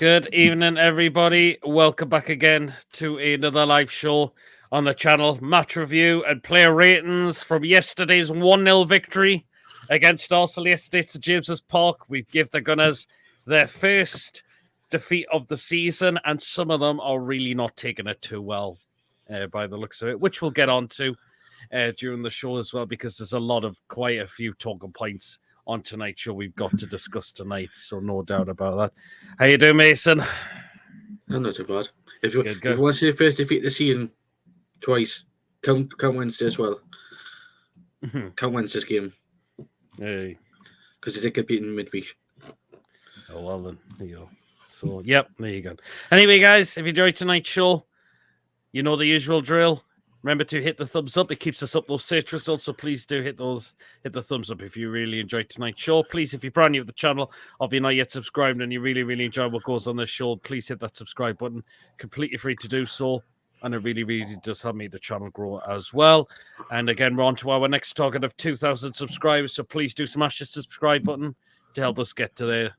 Good evening, everybody. Welcome back again to another live show on the channel. Match review and player ratings from yesterday's 1-0 victory against Arsenal yesterday at St James's Park. We give the Gunners their first defeat of the season, and some of them are really not taking it too well by the looks of it, which we'll get on to during the show as well, because there's quite a few talking points on tonight's show we've got to discuss tonight, so no doubt about that. How you doing, Mason? I'm not too bad. If you want to see the first defeat of the season twice, come Wednesday as well. Come Wednesday's game. Hey. Because they did get beaten midweek. Oh, well then, there you go. So, yep, there you go. Anyway, guys, if you enjoyed tonight's show, you know the usual drill. Remember to hit the thumbs up. It keeps us up those search results, so please do hit the thumbs up if you really enjoyed tonight's show. Please, if you're brand new to the channel, or if you're not yet subscribed and you really, really enjoy what goes on this show, please hit that subscribe button. Completely free to do so, and it really, really does help me the channel grow as well. And again, we're on to our next target of 2,000 subscribers, so please do smash the subscribe button to help us get to there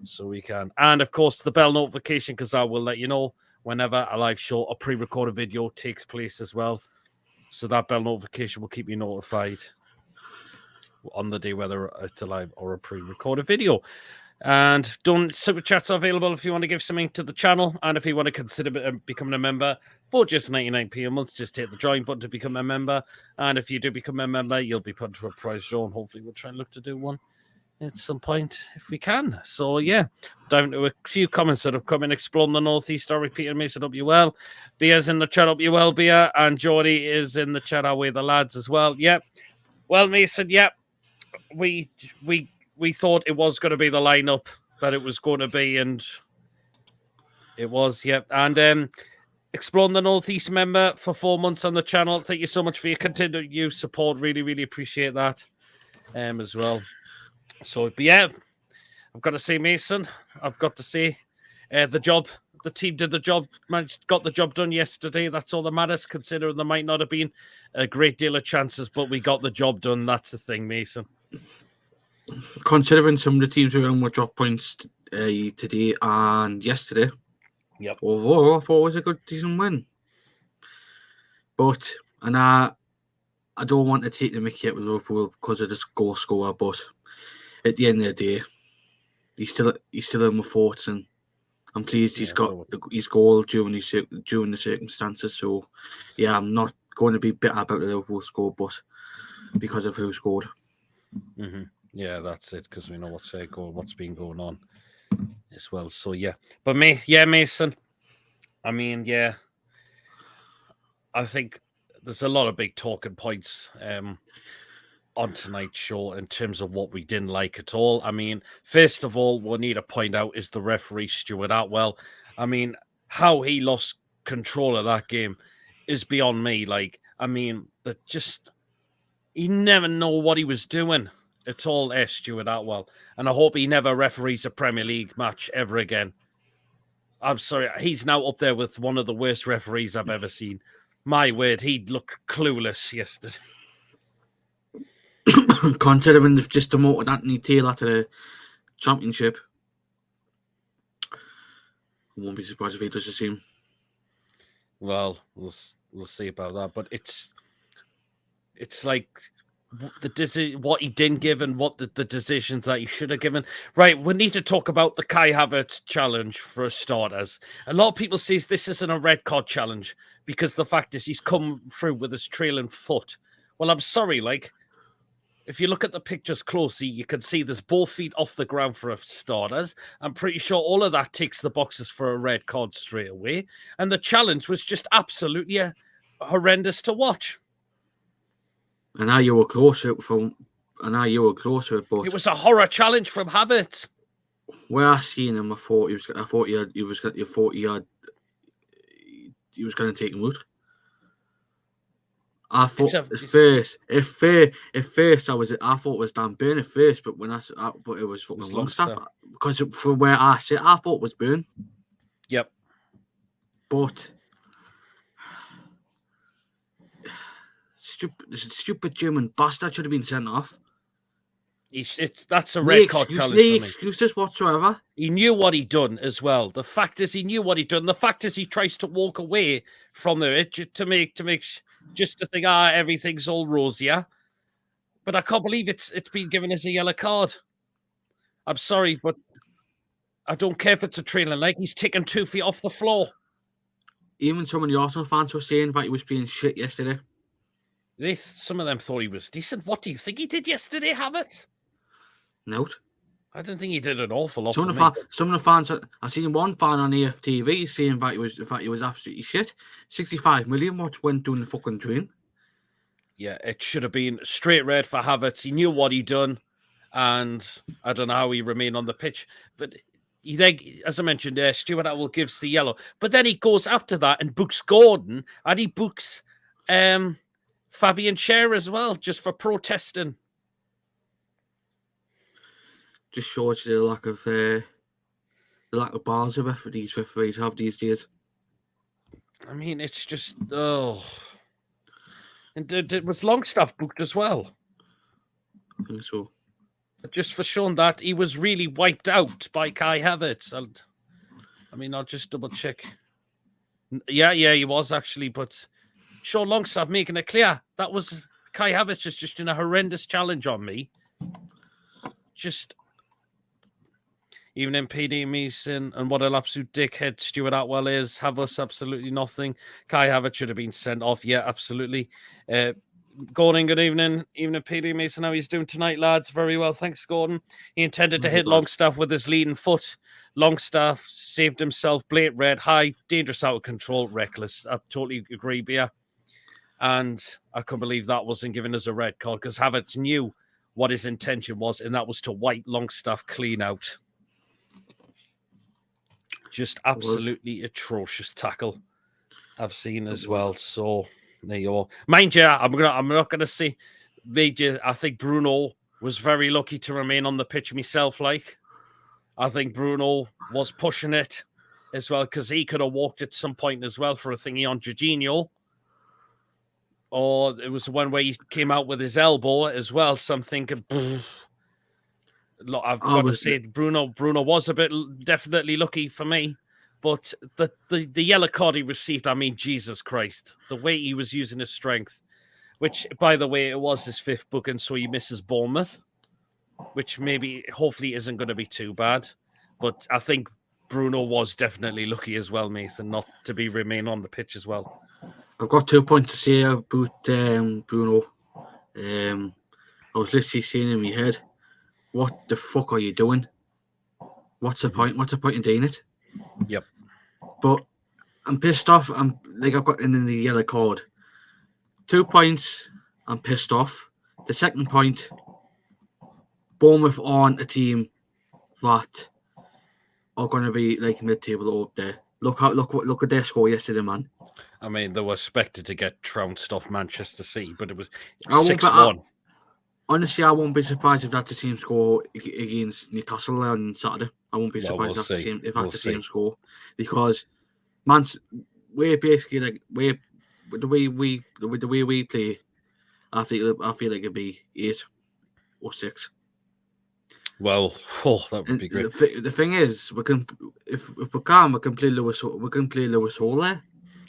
so we can. And, of course, the bell notification, because I will let you know whenever a live show or pre-recorded video takes place as well. So that bell notification will keep you notified on the day, whether it's a live or a pre-recorded video. And super chats are available if you want to give something to the channel. And if you want to consider becoming a member for just 99p a month, just hit the join button to become a member. And if you do become a member, you'll be put into a prize draw. And hopefully we'll try and look to do one at some point if we can. So yeah, dive into a few comments that have come in. Exploring the Northeast, I'll repeat, Mason, up you well. Beer's in the chat, up you well, Beer. And Geordie is in the chat, away the lads as well. Yep. Well, Mason, yep. We thought it was going to be the lineup that it was going to be, and it was, yep. And Exploring the Northeast member for 4 months on the channel. Thank you so much for your continued support. Really, really appreciate that as well. So, but yeah, I've got to say, Mason, I've got to say the team did the job, got the job done yesterday. That's all that matters, considering there might not have been a great deal of chances, but we got the job done. That's the thing, Mason. Considering some of the teams were on with drop points today and yesterday, yep. Overall, I thought it was a good, decent win. But, and I don't want to take the mickey out with Liverpool because of this goal scorer, but at the end of the day, he's still in my thoughts, and I'm pleased he's got his goal during the circumstances. So, yeah, I'm not going to be bitter about the Liverpool score, but because of who scored. Mm-hmm. Yeah, that's it, because we know what's been going on as well. So, yeah. But Mason, I mean, yeah, I think there's a lot of big talking points on tonight's show in terms of what we didn't like at all. I mean, first of all, what we need to point out is the referee, Stuart Attwell. I mean, how he lost control of that game is beyond me. Like, I mean, he never know what he was doing at all, Stuart Attwell. And I hope he never referees a Premier League match ever again. I'm sorry, he's now up there with one of the worst referees I've ever seen. My word, he looked clueless yesterday. Considering they've just demoted Anthony Taylor to the Championship, I won't be surprised if he does the same. Well, we'll see about that. But it's like what he didn't give and what the decisions that he should have given. Right, we need to talk about the Kai Havertz challenge for starters. A lot of people say this isn't a red card challenge because the fact is he's come through with his trailing foot. Well, I'm sorry, like, if you look at the pictures closely, you can see there's both feet off the ground for starters. I'm pretty sure all of that ticks the boxes for a red card straight away. And the challenge was just absolutely horrendous to watch. And now you were closer, but it was a horror challenge from Havertz. Where I seen him, I thought he was going to take him out. I thought I thought it was Dan Burn at first, but but it was fucking Longstaff, because from where I sit, I thought it was Burn. Yep. But stupid German bastard should have been sent off. That's a red card challenge for me. No excuses whatsoever. He knew what he'd done as well. The fact is, he knew what he'd done. The fact is, he tries to walk away from it to make just to think, everything's all rosier. But I can't believe it's been given as a yellow card. I'm sorry, but I don't care if it's a trailing leg. He's taken 2 feet off the floor. Even some of the Arsenal fans were saying that he was being shit yesterday. Some of them thought he was decent. What do you think he did yesterday, Havertz? Note. I don't think he did an awful lot. Some of the fans, I seen one fan on EFTV saying that he was absolutely shit. 65 million, what went doing the fucking drain? Yeah, it should have been straight red for Havertz. He knew what he'd done, and I don't know how he remained on the pitch. But he then, as I mentioned, Stuart Attwell gives the yellow. But then he goes after that and books Gordon, and he books Fabian Schär as well, just for protesting. Just shows you the lack of bars of effort these referees have these days. I mean, it's just and it was Longstaff booked as well. I think so. Just for showing that he was really wiped out by Kai Havertz. I'll just double check. Yeah, he was actually, but Sean Longstaff making it clear that was Kai Havertz just doing a horrendous challenge on me. Just. Even in PD Mason and what an absolute dickhead Stuart Attwell is, Havertz absolutely nothing. Kai Havertz should have been sent off. Yeah, absolutely. Gordon, good evening. Evening, PD Mason. How he's doing tonight, lads? Very well, thanks, Gordon. He intended to hit Longstaff with his leading foot. Longstaff saved himself. Blatant red, high, dangerous, out of control, reckless. I totally agree, Bia. And I can't believe that wasn't given as a red card because Havertz knew what his intention was, and that was to wipe Longstaff clean out. Just absolutely atrocious tackle I've seen as well. So there you are. Mind you, I'm not gonna say major. I think Bruno was very lucky to remain on the pitch myself. I think Bruno was pushing it as well because he could have walked at some point as well for a thingy on Jorginho. Or it was one where he came out with his elbow as well. So I'm thinking, look, I've got to say, Bruno was a bit definitely lucky for me, but the yellow card he received, I mean, Jesus Christ, the way he was using his strength, which, by the way, it was his 5th booking, so he misses Bournemouth, which hopefully isn't going to be too bad, but I think Bruno was definitely lucky as well, Mason, not to remain on the pitch as well. I've got 2 points to say about Bruno. I was literally saying in my head, what the fuck are you doing? What's the point? What's the point in doing it? Yep. But I'm pissed off. I've got in the yellow card. 2 points. I'm pissed off. The second point, Bournemouth aren't a team that are going to be mid-table or up there. Look at their score yesterday, man. I mean, they were expected to get trounced off Manchester City, but it was 6-1. Honestly, I won't be surprised if that's the same score against Newcastle on Saturday. I won't be surprised if that's the same score because, we're basically the way we play. I feel like it'd be 8 or 6. Well, that would be great. The thing is, we can play Lewis. We can play Lewis Hall there.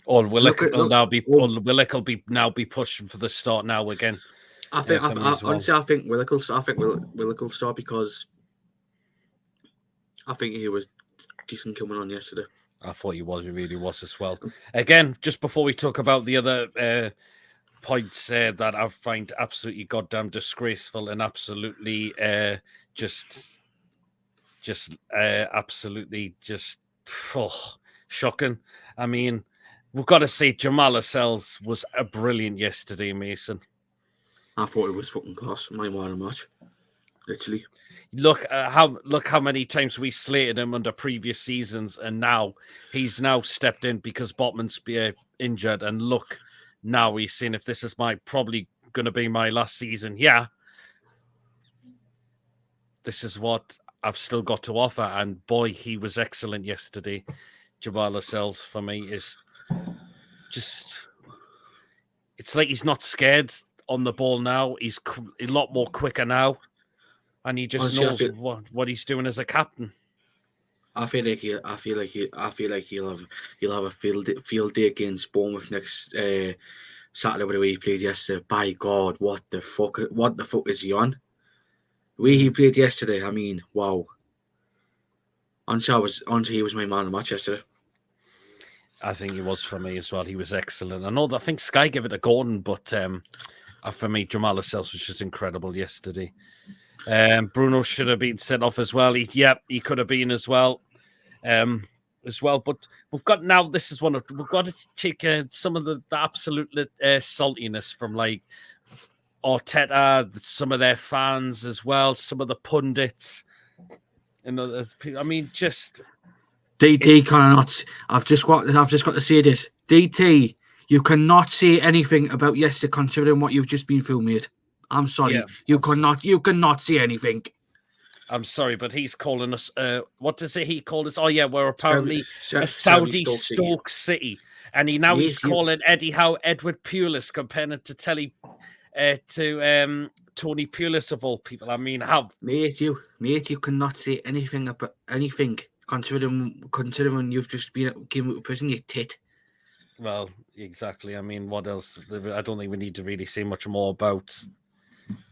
Or Willock will be pushing for the start now again. I think Willock will start because I think he was decent coming on yesterday. I thought he really was as well. Again, just before we talk about the other points that I find absolutely goddamn disgraceful and absolutely absolutely shocking. I mean, we've got to say Jamal Lascelles was a brilliant yesterday, Mason. I thought it was fucking class. My man of match, literally. Look how many times we slated him under previous seasons, and now he's stepped in because Botman's injured. And look, now he's saying if this is probably going to be my last season, this is what I've still got to offer. And boy, he was excellent yesterday. Jamal Lascelles for me is just, it's like he's not scared on the ball now. He's a lot more quicker now. and he just Honestly, knows what he's doing as a captain. I feel like he'll have a field day against Bournemouth next Saturday, where he played yesterday. By God, what the fuck is he on? The way he played yesterday, I mean, wow. Honestly, he was my man of the match yesterday. I think he was for me as well. He was excellent. I think Sky gave it a Gordon, but for me, Jamal Lascelles was just incredible yesterday. Bruno should have been sent off as well. He could have been as well. But we've got now. This is we've got to take some of the absolute saltiness from like Arteta, some of their fans as well, some of the pundits, and other people. I mean, just DT cannot. I've just got to say this. DT, you cannot say anything about yesterday, considering what you've just been through, mate. I'm sorry. Yeah, you cannot say anything. I'm sorry, but he's calling us. What does he call us? Oh yeah, we're apparently a Saudi Stoke City, and he's calling Eddie Howe Edward Pulis, comparing it to Tony Pulis of all people. I mean, how mate, you cannot say anything about anything, considering you've just been given to prison, you tit. Well, exactly. I mean, what else? I don't think we need to really say much more about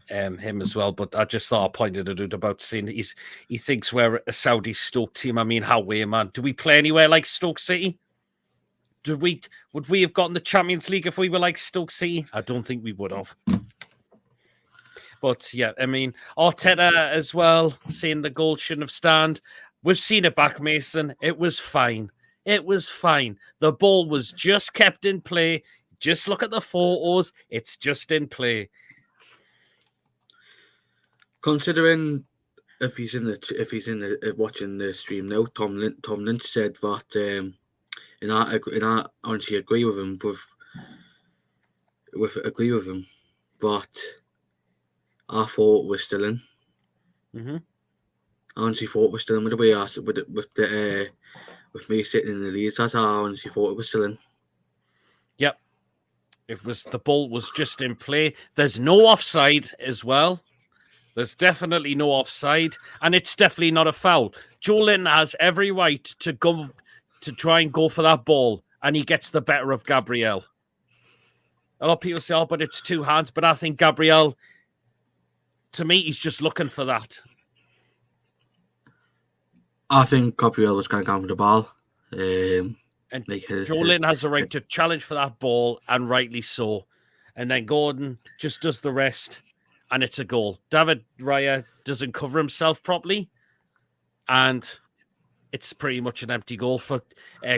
him as well, but I just thought I pointed it out about saying he thinks we're a Saudi Stoke team. I mean, how way, man? Do we play anywhere like Stoke City? Would we have gotten the Champions League if we were like Stoke City? I don't think we would have. But yeah, I mean, Arteta as well, saying the goal shouldn't have stand. We've seen it back, Mason. It was fine. It was fine. The ball was just kept in play. Just look at the photos. It's just in play. Considering if he's watching the stream now, Tom Lynch said that, and I honestly agree with him. But I thought we're still in. Mm-hmm. I honestly thought we're still in with the way with me sitting in the leads. I honestly thought it was still in. Yep. The ball was just in play. There's no offside as well. There's definitely no offside, and it's definitely not a foul. Joe Linton has every right to go to try and go for that ball, and he gets the better of Gabriel. A lot of people say, "Oh, but it's two hands." But I think Gabriel, to me, he's just looking for that. I think Gabriel was going down for the ball. Joe Linton has a right to challenge for that ball, and rightly so. And then Gordon just does the rest, and it's a goal. David Raya doesn't cover himself properly, and it's pretty much an empty goal for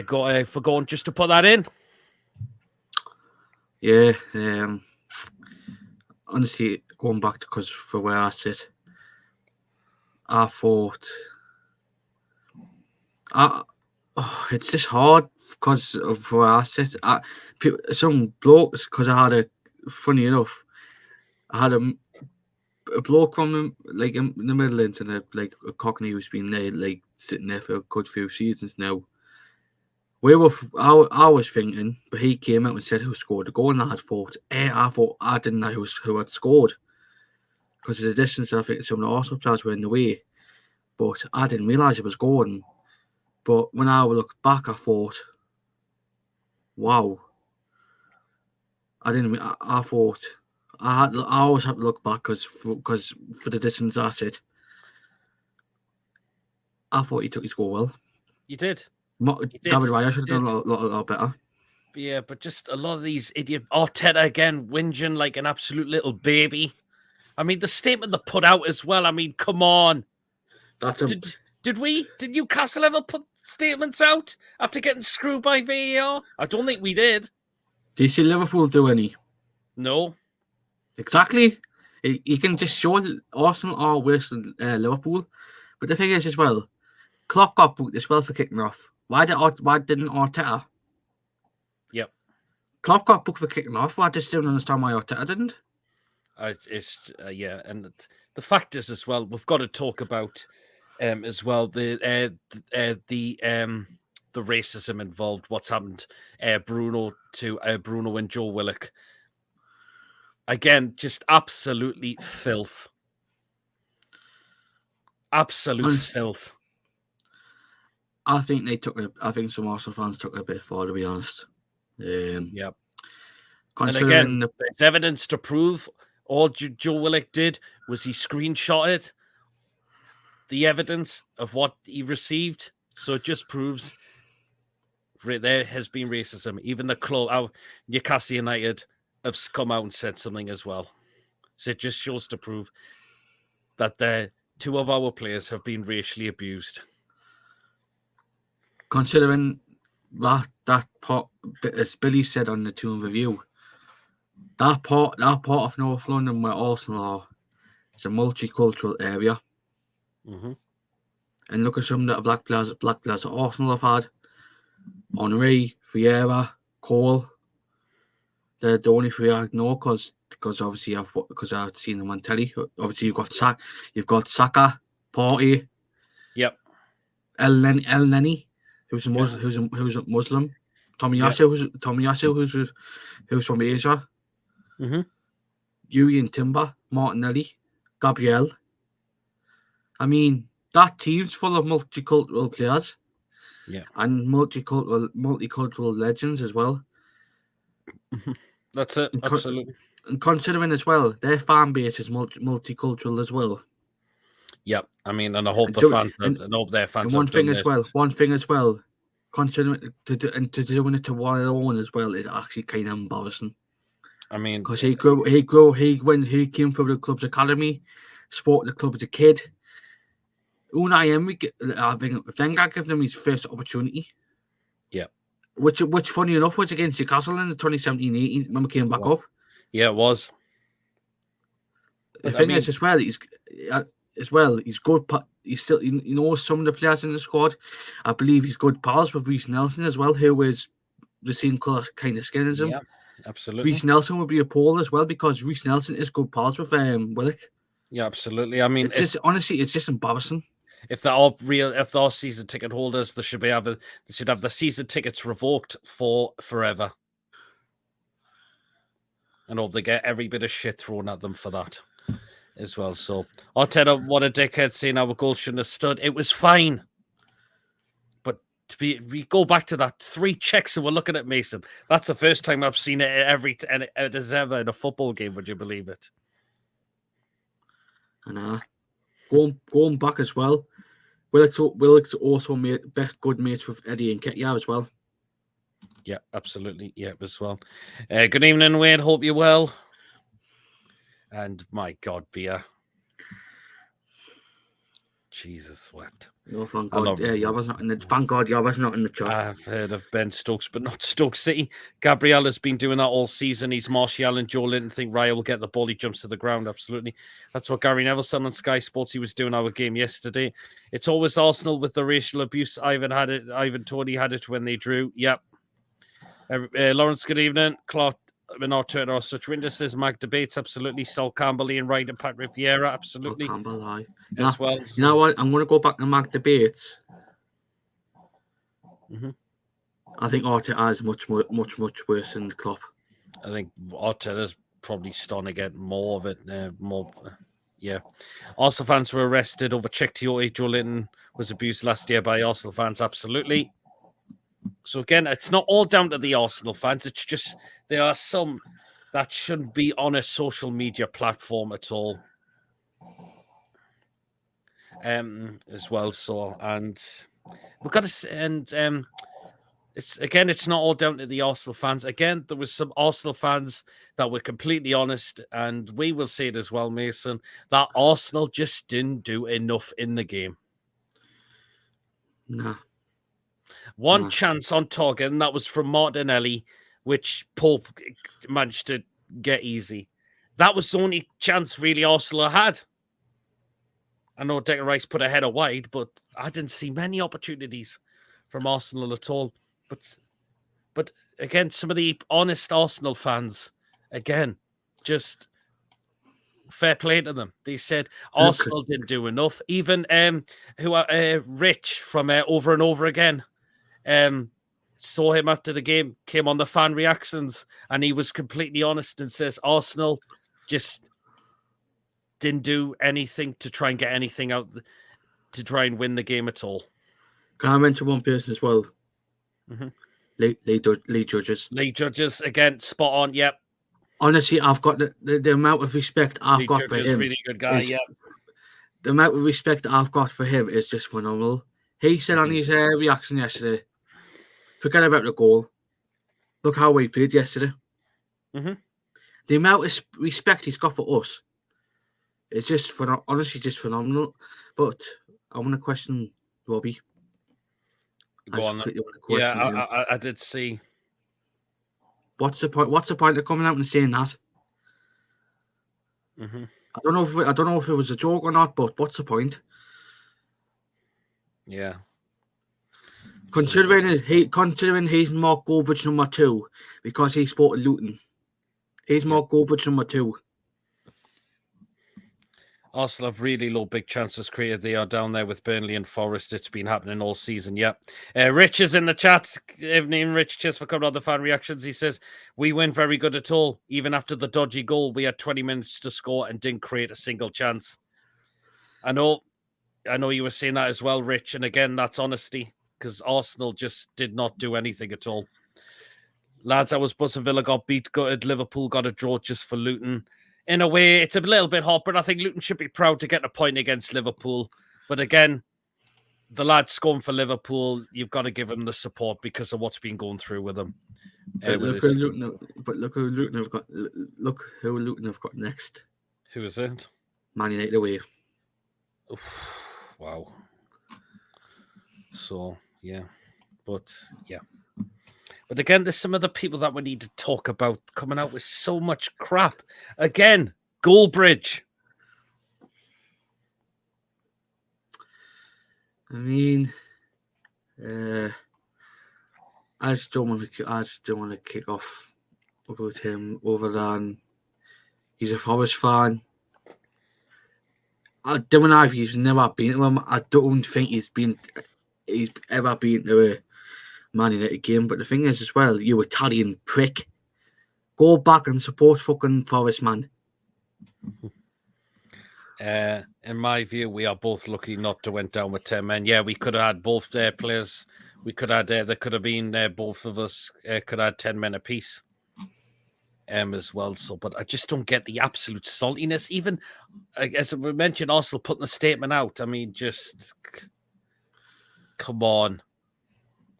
Gordon just to put that in. Yeah, honestly, going back to for where I sit, I thought, it's just hard because of where I sit. Some blokes, because funny enough, I had a bloke from them, like in the Midlands, and a Cockney who's been there, like sitting there for a good few seasons now. I was thinking, but he came out and said who scored the goal, and I thought I didn't know who had scored because of the distance. I think some of the Arsenal players were in the way, but I didn't realise it was Gordon. But when I looked back, I thought, wow. I thought I always have to look back because for the distance I sit, I thought he took his goal well. You did. David Raya should have done a lot better. Yeah, but just a lot of these idiot Arteta again whinging like an absolute little baby. I mean, the statement they put out as well. I mean, come on. Did Newcastle ever put statements out after getting screwed by VAR? I don't think we did. Do you see Liverpool do any? No. Exactly. You can just show Arsenal are worse than Liverpool. But the thing is as well, Klopp got booked as well for kicking off. Why didn't Arteta? Yep. Klopp got booked for kicking off. I just don't understand why Arteta didn't. And the fact is as well, we've got to talk about as well the racism involved. What's happened, Bruno and Joe Willock. Again, just absolutely filth. Absolute filth. I think some Arsenal fans took it a bit far, to be honest. Yep. And Considering again, there's evidence to prove all Joe Willock did was he screenshotted the evidence of what he received. So it just proves there has been racism. Even the club, Newcastle United, have come out and said something as well. So it just shows to prove that the two of our players have been racially abused. Considering that part, as Billy said on the Toon Review, that part of North London where Arsenal are, it's a multicultural area. Mm-hmm. And look at some of the black players that Arsenal have had. Henry, Vieira, Cole. They're the only three I know because obviously I've seen them on telly. Obviously you've got Saka, Partey. Yep. El Neni, who's a Muslim. Tomiyasu, who's from Asia. Mm-hmm. Yuri and Timber, Martinelli, Gabriel. I mean, that team's full of multicultural players. Yeah. And multicultural legends as well. That's it. Absolutely. And considering as well, their fan base is multicultural as well. Yep. I mean, and I hope their fans. And one thing as well, considering to doing it to one own as well is actually kind of embarrassing. I mean, because he came from the club's academy, supported the club as a kid. Unai Emery, I think Wenger gave him his first opportunity. Yeah. Which funny enough was against Newcastle in the 2017-18 when we came back up. Yeah, it was. The thing is as well, he's good. He knows some of the players in the squad. I believe he's good pals with Reece Nelson as well, who is the same kind of skin as him. Yeah, absolutely. Reece Nelson would be a Paul as well because Reece Nelson is good pals with Willock. Yeah, absolutely. I mean, it's just embarrassing. If they're all season ticket holders, they should have the season tickets revoked for forever. And hope they get every bit of shit thrown at them for that as well. So Arteta, what a dickhead, saying our goal shouldn't have stood. It was fine. But we go back to that 3 checks and we're looking at Mason. That's the first time I've seen it as ever in a football game, would you believe it? And going back as well, Willock's also good mates with Eddie and Nketiah as well. Yeah, absolutely. Yeah, as well. Good evening, Wayne. Hope you're well. And my God, Bia. Jesus wept. No, thank God. Thank God Yaba's not in the chat. I've heard of Ben Stokes, but not Stoke City. Gabriel has been doing that all season. He's Martial and Joe Linton think Raya will get the ball. He jumps to the ground. Absolutely. That's what Gary Nevilleson on Sky Sports, he was doing our game yesterday. It's always Arsenal with the racial abuse. Ivan Toney had it when they drew. Yep. Lawrence, good evening. Clark Arteta or such windows says Mag debates, absolutely. Sol Campbell, Ian Wright, and Patrick Vieira, absolutely. Sol Campbell, aye. As well. You know what? I'm going to go back to Mag debates. Mm-hmm. I think Arteta is much worse than Klopp. I think Arteta's probably starting to get more of it. Yeah. Arsenal fans were arrested over Czech Tiote. Joe Linton was abused last year by Arsenal fans, absolutely. So again, it's not all down to the Arsenal fans. It's just there are some that shouldn't be on a social media platform at all. As well. So and we've got to it's not all down to the Arsenal fans. Again, there was some Arsenal fans that were completely honest, and we will say it as well, Mason, that Arsenal just didn't do enough in the game. No. One chance on target, and that was from Martinelli, which Pope managed to get easy. That was the only chance really Arsenal had. I know Declan Rice put a header wide, but I didn't see many opportunities from Arsenal at all. But again, some of the honest Arsenal fans, again, just fair play to them. They said Arsenal didn't do enough. Even Rich from Over and Over Again, saw him after the game, came on the fan reactions, and he was completely honest and says Arsenal just didn't do anything to try and get anything out to try and win the game at all. Can I mention one person as well? Mm-hmm. Lee Judges. Lee Judges, again, spot on, yep. Honestly, I've got the amount of respect I've got for him. Really good guy, yep. The amount of respect I've got for him is just phenomenal. He said on his reaction yesterday, forget about the goal. Look how we played yesterday. Mm-hmm. The amount of respect he's got for us is just honestly just phenomenal. But I want to question Robbie. Go on. Yeah, I did see. What's the point? What's the point of coming out and saying that? Mm-hmm. I don't know if it was a joke or not, but what's the point? Yeah. Considering he's Mark Goldbridge number 2 because he supported Luton. He's Mark Goldbridge number 2. Arsenal have really low big chances created. They are down there with Burnley and Forest. It's been happening all season. Yep. Rich is in the chat. Evening, Rich. Cheers for coming on the fan reactions. He says, we weren't very good at all. Even after the dodgy goal, we had 20 minutes to score and didn't create a single chance. I know you were saying that as well, Rich. And again, that's honesty because Arsenal just did not do anything at all. Lads, I was buzzing. Villa got beat, gutted. Liverpool got a draw just for Luton. In a way, it's a little bit hot, but I think Luton should be proud to get a point against Liverpool. But again, the lads scoring for Liverpool, you've got to give them the support because of what's been going through with them. But look who Luton have got. Look who Luton have got next. Who is it? Man United away. Oof, wow. So yeah, but again, there's some other people that we need to talk about coming out with so much crap. Again, Goldbridge. I mean, I just don't want to kick off about him other than he's a Forest fan. I don't know if he's never been to him. I don't think he's ever been to a Man United game. But the thing is, as well, you Italian prick, go back and support fucking Forest, man. In my view, we are both lucky not to went down with 10 men. Yeah, we could have had both players. We could have there could have been both of us could have had 10 men apiece. As well, so but I just don't get the absolute saltiness. Even as we mentioned, Arsenal putting the statement out. I mean, just come on.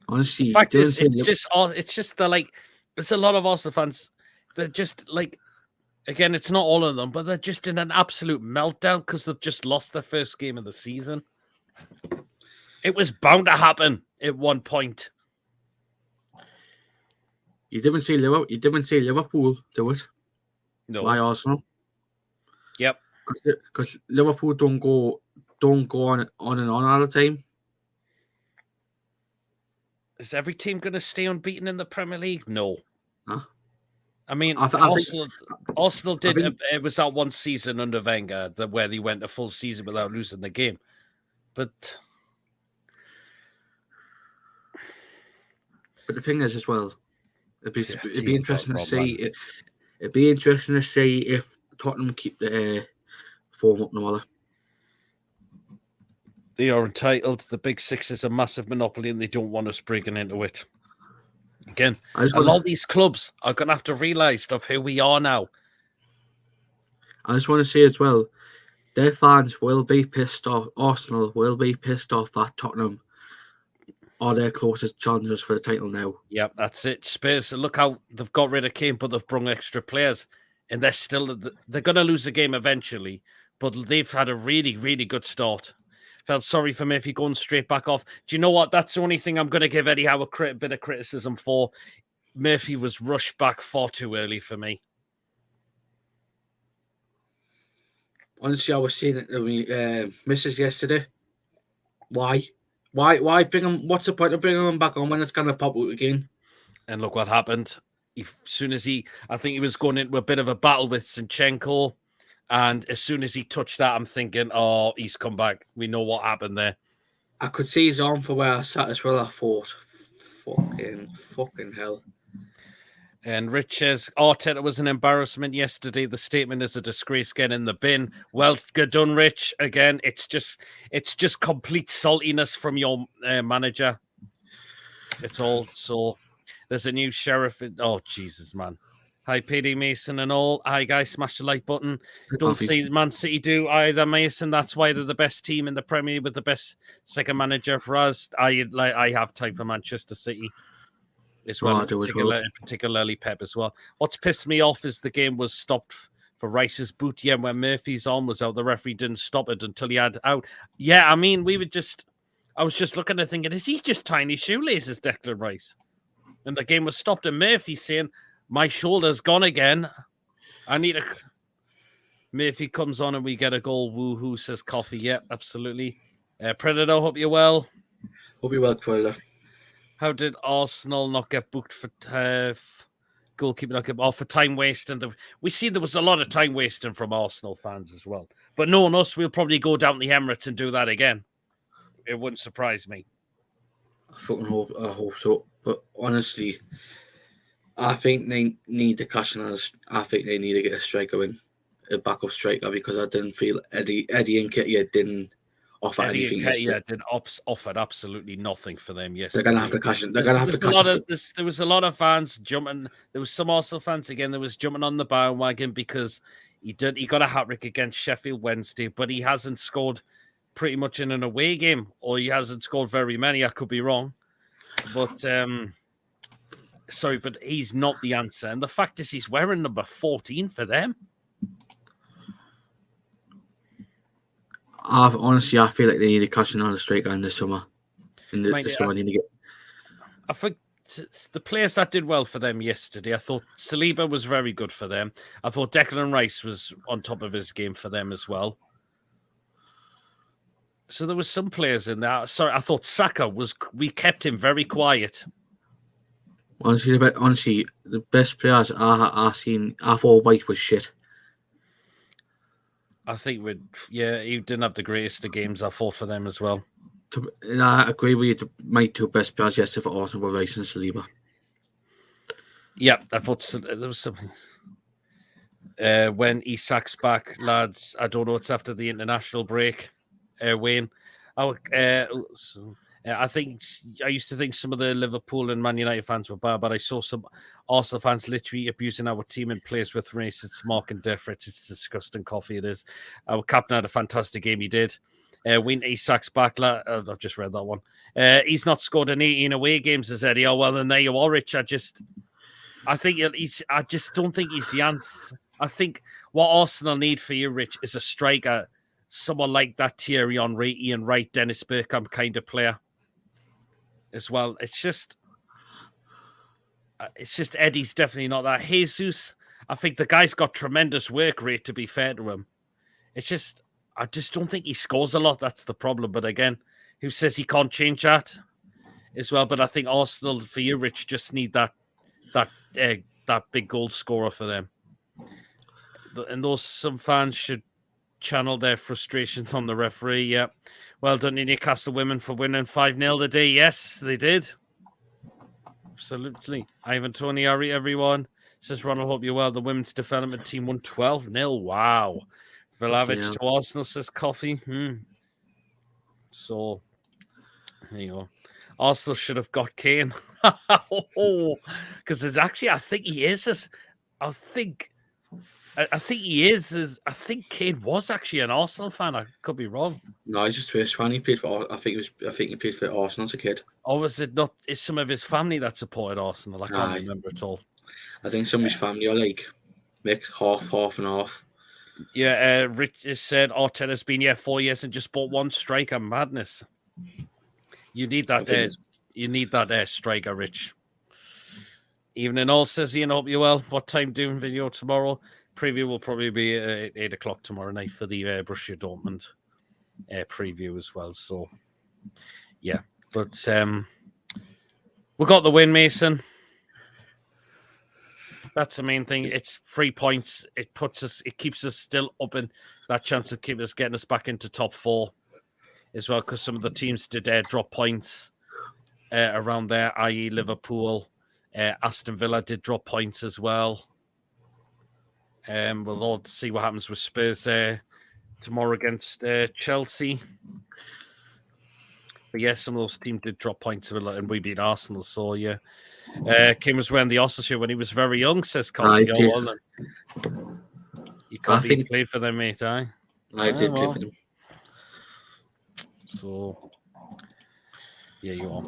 Honestly, the fact is, it's just the like. There's a lot of Arsenal fans. They're just like, again, it's not all of them, but they're just in an absolute meltdown because they've just lost their first game of the season. It was bound to happen at one point. You didn't see Liverpool do it. No. By Arsenal. Yep. Because Liverpool don't go on and on all the time. Is every team going to stay unbeaten in the Premier League? No. Huh? I mean, Arsenal did. It was that one season under Wenger where they went a full season without losing the game, but the thing is, as well, it'd be interesting to see. It'd be interesting to see if Tottenham keep the form up no matter. They are entitled. The Big Six is a massive monopoly, and they don't want us breaking into it. Again, a lot of these clubs are going to have to realise of who we are now. I just want to say as well, their fans will be pissed off. Arsenal will be pissed off at Tottenham are their closest challengers for the title now. Yep, that's it. Spurs, look how they've got rid of Kane, but they've brought extra players. And they're going to lose the game eventually, but they've had a really, really good start. Felt sorry for Murphy going straight back off. Do you know what? That's the only thing I'm going to give Eddie Howe a bit of criticism for. Murphy was rushed back far too early for me. Honestly, I was saying it to Mrs. yesterday. Why bring him? What's the point of bringing him back on when it's going to pop out again? And look what happened. I think he was going into a bit of a battle with Zinchenko. And as soon as he touched that, I'm thinking, oh, he's come back. We know what happened there. I could see his arm from where I sat as well. I thought, fucking hell. And Rich says, Arteta was an embarrassment yesterday. The statement is a disgrace. Get in the bin. Well, good done, Rich. Again, it's just complete saltiness from your manager. It's all. So there's a new sheriff. Oh, Jesus, man. Hi, PD Mason and all. Hi, guys. Smash the like button. Don't see Man City do either, Mason. That's why they're the best team in the Premier League with the best second manager for us. I have time for Manchester City as well, particularly Pep as well. What's pissed me off is the game was stopped for Rice's boot. Yeah, when Murphy's arm was out, the referee didn't stop it until he had out. Yeah, I mean, I was just looking at thinking, is he just tiny shoelaces, Declan Rice? And the game was stopped, and Murphy saying, my shoulder's gone again. I need a... Murphy comes on and we get a goal. Woohoo, says Coffee. Yeah, absolutely. Predator, hope you're well. Hope you're well, Predator. How did Arsenal not get booked for goalkeeping? Not get for time wasting? We see there was a lot of time wasting from Arsenal fans as well. But knowing us, we'll probably go down the Emirates and do that again. It wouldn't surprise me. I hope so. But honestly, I think they need to cash in. I think they need to get a striker in, a backup striker, because I didn't feel Eddie Nketiah didn't offer anything. Offered absolutely nothing for them. Yes, they're gonna have to cash in. There was a lot of fans jumping. There was some Arsenal fans again. There was jumping on the bandwagon because he got a hat trick against Sheffield Wednesday, but he hasn't scored pretty much in an away game, or he hasn't scored very many. I could be wrong, but sorry, but he's not the answer. And the fact is, he's wearing number 14 for them. I feel like they need to cash in on a striker in the summer. I think the players that did well for them yesterday, I thought Saliba was very good for them. I thought Declan Rice was on top of his game for them as well. So there was some players in there. Sorry, I thought Saka we kept him very quiet. Honestly, the best players I seen, I thought White was shit. I think he didn't have the greatest of games. I thought for them as well. I agree with you. My two best players yesterday for Arsenal were Rice and Saliba. Yeah, I thought there was something. When Isak's back, lads, I don't know. It's after the international break. Wayne, I think I used to think some of the Liverpool and Man United fans were bad, but I saw some Arsenal fans literally abusing our team and players with racist mark and deference. It's disgusting. Coffee, it is. Our captain had a fantastic game. He did. Win Isak's back. I've just read that one. He's not scored in 18 away games, as Eddie. Oh well, then there you are, Rich. I just don't think he's the answer. I think what Arsenal need for you, Rich, is a striker, someone like that Thierry Henry, Ian Wright, Dennis Bergkamp kind of player as well. It's just Eddie's definitely not that. Jesus, I think the guy's got tremendous work rate, to be fair to him. I just don't think he scores a lot. That's the problem. But again, who says he can't change that as well? But I think Arsenal, for you, Rich, just need that big goal scorer for them. And some fans should channel their frustrations on the referee. Yeah. Well done, Newcastle women, for winning 5-0 today. Yes, they did. Absolutely. Ivan Tony Ari, everyone. Says Ronald, hope you're well. The women's development team won 12-0. Wow. Vlahovic to Arsenal, says Coffee. So, there you go. Arsenal should have got Kane. Because I think he is. I think he is. I think Kane was actually an Arsenal fan. I could be wrong. No, he's just a fan. He played for. I think he played for Arsenal as a kid. Or was it not? Is some of his family that supported Arsenal? I can't remember at all. I think some of his family are like mixed, half and half. Yeah, Rich has said Arteta's been here 4 years and just bought one striker. Madness. You need that. You need that striker, Rich. Evening all, says Ian. Hope you're well. What time doing video tomorrow? Preview will probably be at 8 o'clock tomorrow night for the Borussia Dortmund preview as well. So, yeah. But we got the win, Mason. That's the main thing. It's 3 points. It keeps us still up in that chance of getting us back into top 4 as well, because some of the teams did drop points around there, i.e. Liverpool Aston Villa did drop points as well. We'll all see what happens with Spurs tomorrow against Chelsea. But yeah, some of those teams did drop points, and we beat Arsenal. So yeah, Kim was wearing the Arsenal shirt when he was very young. Says Colin. Well, you can't be played for them, mate. I did play for them. So yeah, you are.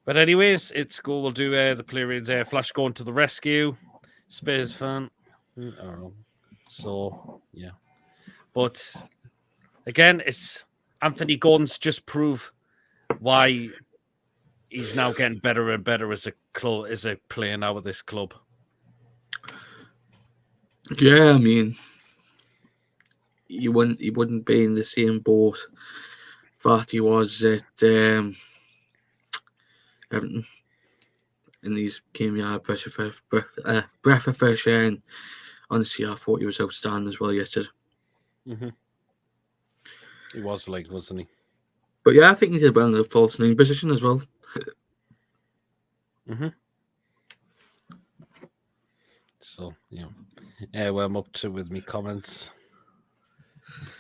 But anyways, it's cool. We'll do the player ratings. Flash going to the rescue. Spurs fan. I don't know. So yeah, but again, it's Anthony Gordon's just prove why he's now getting better and better as a player now with this club. Yeah, I mean, he wouldn't be in the same boat that he was at Everton. And these came breath of fresh air. And honestly, I thought he was outstanding as well yesterday. Mm-hmm. He was wasn't he? But yeah, I think he did well in the false nine position as well. Mm-hmm. So yeah, well, I'm up to with me comments.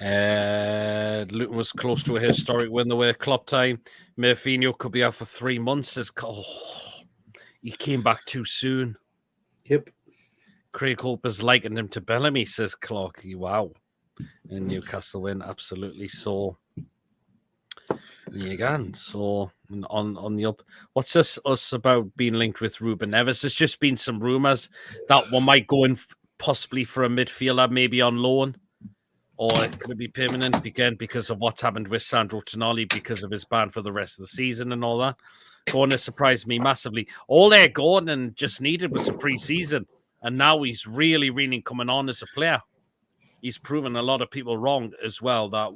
Luton was close to a historic win the way Klopp time. Murphinho could be out for 3 months. He came back too soon. Yep. Craig Hope has likened him to Bellamy, says Clark. Wow. And Newcastle win, absolutely. So again, so on the up. What's this us about being linked with Ruben Neves? There's just been some rumours that one might go in possibly for a midfielder, maybe on loan, or it could be permanent again because of what's happened with Sandro Tonali because of his ban for the rest of the season and all that. Gordon surprised me massively. All Gordon just needed was a pre-season, and now he's really coming on as a player. He's proven a lot of people wrong as well that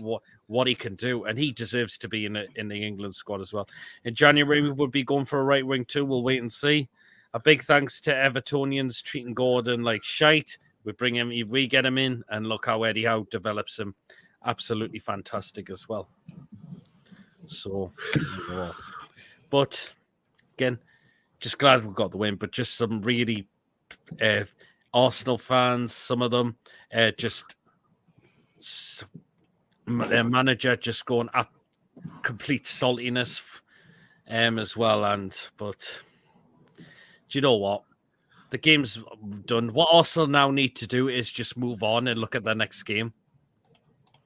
what he can do, and he deserves to be in the England squad as well. In January, we would be going for a right wing too. We'll wait and see. A big thanks to Evertonians treating Gordon like shite. We get him in, and look how Eddie Howe develops him. Absolutely fantastic as well. So, but again, just glad we got the win. But just some really Arsenal fans, some of them, just their manager just going at complete saltiness as well. But do you know what? The game's done. What Arsenal now need to do is just move on and look at their next game,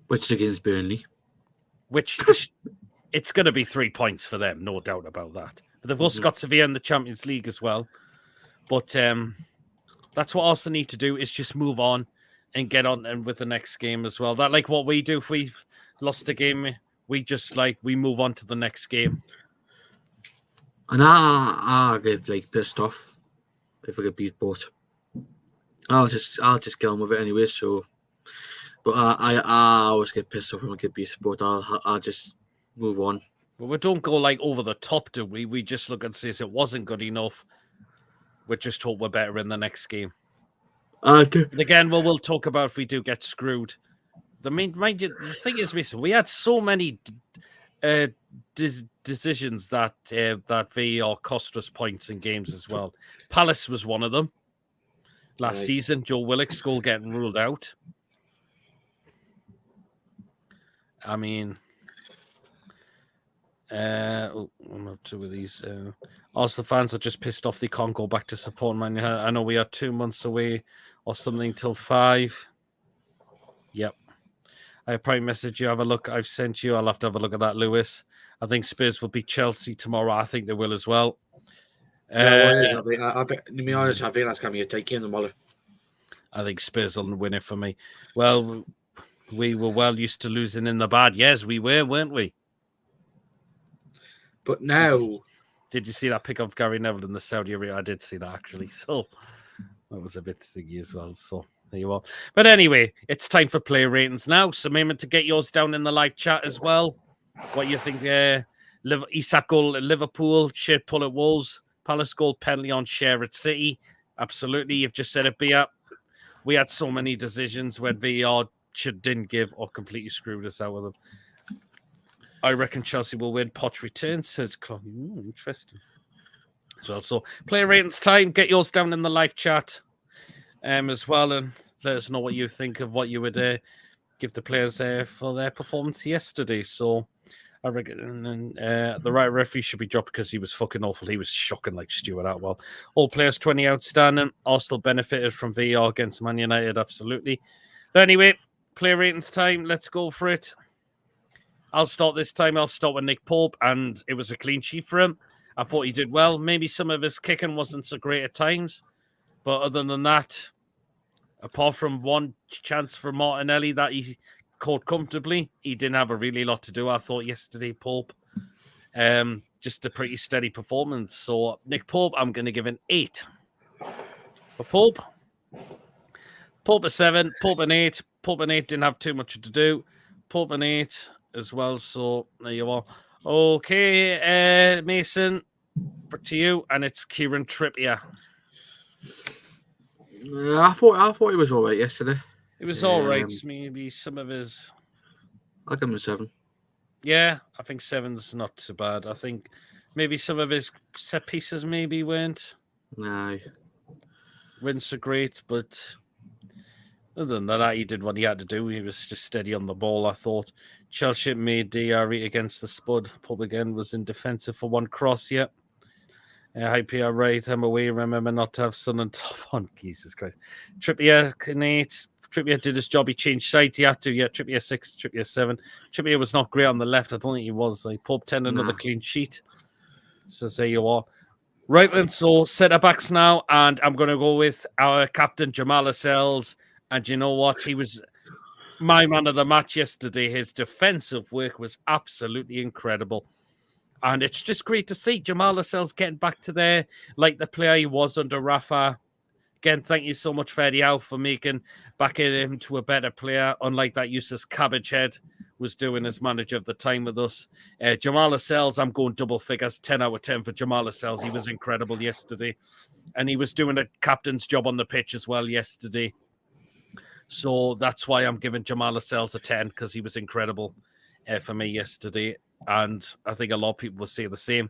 which is against Burnley. Which it's going to be 3 points for them, no doubt about that. But they've also got Sevilla in the Champions League as well. But that's what Arsenal need to do is just move on and get on and with the next game as well. That like what we do if we've lost a game, we just we move on to the next game. And I get pissed off if I get beat, but I'll just get on with it anyway. So, but I always get pissed off when I get beat, but I'll just move on. But we don't go over the top, do we? We just look and say it wasn't good enough. We just hope we're better in the next game. Okay. And again, we'll talk about if we do get screwed. The thing is, we had so many decisions that VAR cost us points in games as well. Palace was one of them. Last season, Joe Willock's goal getting ruled out. I mean, one or two of these. Arsenal fans are just pissed off they can't go back to support Man United. I know we are 2 months away or something till 5. Yep. I probably messaged you. Have a look. I've sent you. I'll have to have a look at that, Lewis. I think Spurs will beat Chelsea tomorrow. I think they will as well. To be honest, I think that's going to be a tight game tomorrow. I think Spurs will win it for me. Well, we were well used to losing in the bad. Yes, we were, weren't we? But now... Did you see that pick of Gary Neville in the Saudi Arabia? I did see that, actually. So that was a bit thingy as well. So there you are. But anyway, it's time for player ratings now. So remember to get yours down in the live chat as well. What you think? Isak goal at Liverpool, shared pull at Wolves, Palace goal, penalty on share at City. Absolutely. You've just said it, Bia. We had so many decisions when VAR didn't give or completely screwed us out with them. I reckon Chelsea will win. Poch returns, says Chloe. Interesting. as well. So player ratings time. Get yours down in the live chat as well, and let us know what you think of what you would give the players for their performance yesterday. So I reckon the right referee should be dropped because he was fucking awful. He was shocking like Stuart Attwell. All players 20 outstanding. Arsenal benefited from VAR against Man United, absolutely. But anyway, player ratings time. Let's go for it. I'll start this time. I'll start with Nick Pope, and it was a clean sheet for him. I thought he did well. Maybe some of his kicking wasn't so great at times, but other than that, apart from one chance for Martinelli that he caught comfortably, he didn't have a really lot to do. I thought yesterday, Pope, just a pretty steady performance. So Nick Pope, I'm going to give an 8. For Pope, Pope a 7, Pope an 8. Pope an 8 didn't have too much to do. Pope an 8 as well. So there you are. Okay, Mason, back to you, and it's Kieran Trippier. I thought he was all right yesterday. It was all right. Maybe some of his. I'll give him a 7. Yeah, I think 7's not too bad. I think maybe some of his set pieces maybe weren't so great, but other than that, he did what he had to do. He was just steady on the ball, I thought. Chelsea made DRE against the Spud. Pub again was in defensive for one cross, yeah. Hi, PR, right. I'm away. Remember not to have Son and top on. Jesus Christ. Trippier, Nate. Trippier did his job. He changed sides. He had to. Yeah, Trippier 6, Trippier 7. Trippier was not great on the left. I don't think he was. Like Pope 10, another clean sheet. So there you are. Right then, so centre backs now, and I'm going to go with our captain Jamal Lascelles. And you know what? He was my man of the match yesterday. His defensive work was absolutely incredible. And it's just great to see Jamal Lascelles getting back to there like the player he was under Rafa. Again, thank you so much, Ferdy Howe, for making backing him to a better player, unlike that useless cabbage head was doing as manager of the time with us. Jamal Lascelles, I'm going double figures, 10 out of 10 for Jamal Lascelles. He was incredible yesterday. And he was doing a captain's job on the pitch as well yesterday. So that's why I'm giving Jamal Lascelles a 10, because he was incredible for me yesterday. And I think a lot of people will say the same.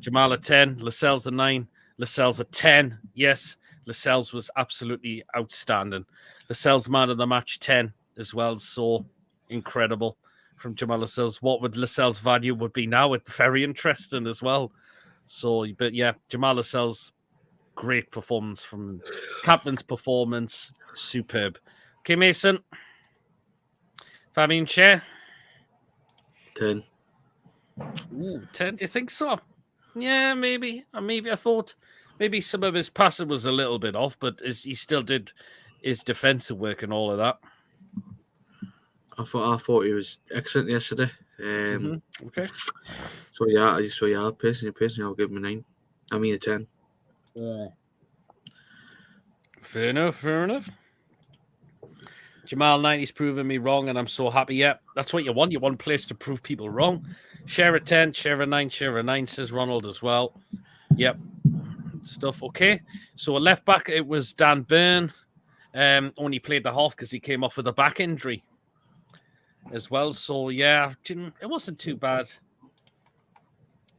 Jamal a 10, Lascelles a 9, Lascelles a 10. Yes, Lascelles was absolutely outstanding. Lascelles man of the match 10 as well. So incredible from Jamal Lascelles. What would Lascelles' value would be now? It's very interesting as well. So, but yeah, Jamal Lascelles, great performance from captain's performance. Superb. Okay, Mason. Fabian Share. 10. Ooh, 10, do you think so? Yeah, maybe. Maybe I thought maybe some of his passing was a little bit off, but he still did his defensive work and all of that. I thought he was excellent yesterday. Okay. So yeah, personally, I'll give him a 9. I mean a 10. Yeah. Fair enough. Jamal 90's proving me wrong, and I'm so happy. Yeah, that's what you want. You want place to prove people wrong. Share a 10, share a 9, share a 9, says Ronald as well. Yep. Stuff. Okay. So a left back, it was Dan Burn. Only played the half because he came off with a back injury as well. So yeah, it wasn't too bad. It